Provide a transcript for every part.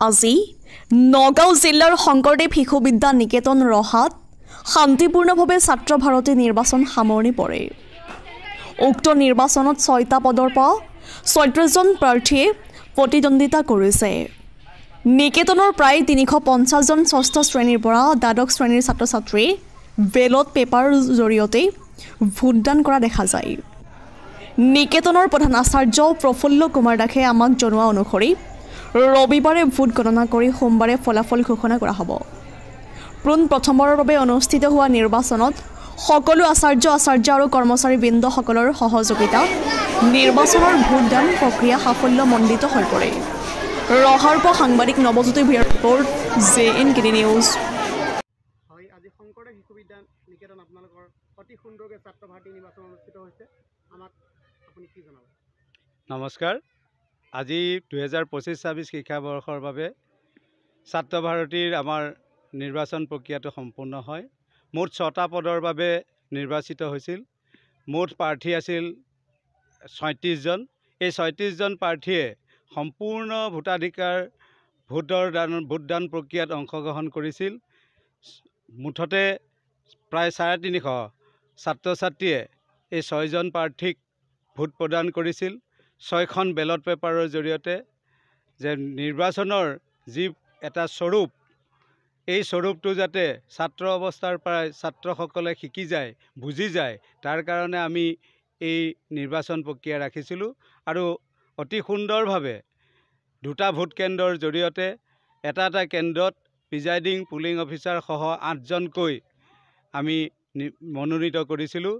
আজি নগাঁও জিলাৰ শংকৰদেৱ শিশু বিদ্যা নিকেতন ৰহাত শান্তিপূৰ্ণভাৱে ছাত্ৰ ভাৰতী নিৰ্বাচন সামৰণি পৰে। উক্ত নিৰ্বাচনত ৬টা পদৰ পৰা ৩৬জন প্ৰাৰ্থীয়ে প্ৰতিদ্বন্দ্বিতা কৰিছে। নিকেতনৰ প্ৰায় ৩৫০জন ষষ্ঠ শ্ৰেণীৰ পৰা দ্বাদশ শ্ৰেণীৰ ছাত্ৰ-ছাত্ৰীয়ে বেলট পেপাৰৰ জৰিয়তে ভোটদান কৰা দেখা যায়। নিকেতনৰ প্ৰধান আচাৰ্য প্ৰফুল্ল কুমাৰ দাসে আমাক জনোৱা অনুসৰি ৰবিবাৰে ভোট গণনা কৰি সোমবাৰে ফলাফল ঘোষণা কৰা হ'ব। প্ৰথমবাৰৰ বাবে অনুষ্ঠিত হোৱা নিৰ্বাচনত সকলো আচাৰ্য আৰু কৰ্মচাৰীবৃন্দসকলৰ সহযোগিতা নিৰ্বাচনৰ ভোটদান প্ৰক্ৰিয়া সাফল্যমণ্ডিত হৈ পৰে। ৰহাৰ পৰা সাংবাদিক নৱজ্যোতি ভূঞাৰ ৰিপৰ্ট JNKD নিউজ। হয়, আজি শংকৰদেৱ শিশু বিদ্যা নিকেতন আপোনালোকৰ অতি সুন্দৰকৈ ছাত্ৰ ভাৰতী নিৰ্বাচন অনুষ্ঠিত হৈছে, আমাক আপুনি কি জনাব? নমস্কাৰ। আজি 2025-26 শিক্ষাবৰ্ষৰ বাবে ছাত্ৰ ভাৰতীৰ আমাৰ নিৰ্বাচন প্ৰক্ৰিয়াটো সম্পূৰ্ণ হয়। মুঠ 6টা পদৰ বাবে নিৰ্বাচিত হৈছিল। মুঠ প্ৰাৰ্থী আছিল ৩৬জন। এই ৩৬জন প্ৰাৰ্থীয়ে সম্পূৰ্ণ ভোটাধিকাৰ ভোটদান প্ৰক্ৰিয়াত অংশগ্ৰহণ কৰিছিল। মুঠতে প্ৰায় ৩৫০ ছাত্ৰ ছাত্ৰীয়ে এই 6জন প্ৰাৰ্থীক ভোট প্ৰদান কৰিছিল। 6খন বেলট পেপাৰৰ জৰিয়তে যে নিৰ্বাচনৰ যি এটা স্বৰূপ, এই স্বৰূপটো যাতে ছাত্ৰ অৱস্থাৰ পৰাই ছাত্ৰসকলে শিকি যায়, বুজি যায়, তাৰ কাৰণে আমি এই নিৰ্বাচন প্ৰক্ৰিয়া ৰাখিছিলোঁ। আৰু অতি সুন্দৰভাৱে 2টা ভোট কেন্দ্ৰৰ জৰিয়তে এটা কেন্দ্ৰত প্ৰিজাইডিং পুলিং অফিচাৰ সহ 8জনকৈ আমি মনোনীত কৰিছিলোঁ।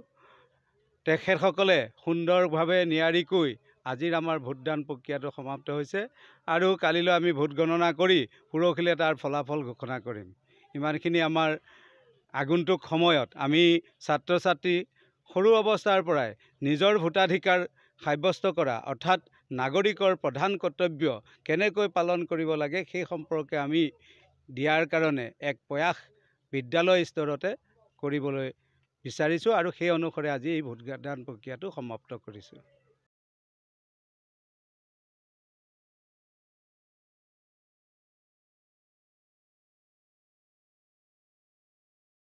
তেখেতসকলে সুন্দৰভাৱে নিয়াৰিকৈ আজিৰ আমাৰ ভোটদান প্ৰক্ৰিয়াটো সমাপ্ত হৈছে আৰু কালিলৈ আমি ভোট গণনা কৰি পৰহিলৈ তাৰ ফলাফল ঘোষণা কৰিম। ইমানখিনি আমাৰ আগন্তুক সময়ত আমি ছাত্ৰ ছাত্ৰী সৰু অৱস্থাৰ পৰাই নিজৰ ভোটাধিকাৰ সাব্যস্ত কৰা, অৰ্থাৎ নাগৰিকৰ প্ৰধান কৰ্তব্য কেনেকৈ পালন কৰিব লাগে সেই সম্পৰ্কে আমি দিয়াৰ কাৰণে এক প্ৰয়াস বিদ্যালয় স্তৰতে কৰিবলৈ বিচাৰিছোঁ আৰু সেই অনুসৰি আজি এই ভোটদান প্ৰক্ৰিয়াটো সমাপ্ত কৰিছোঁ।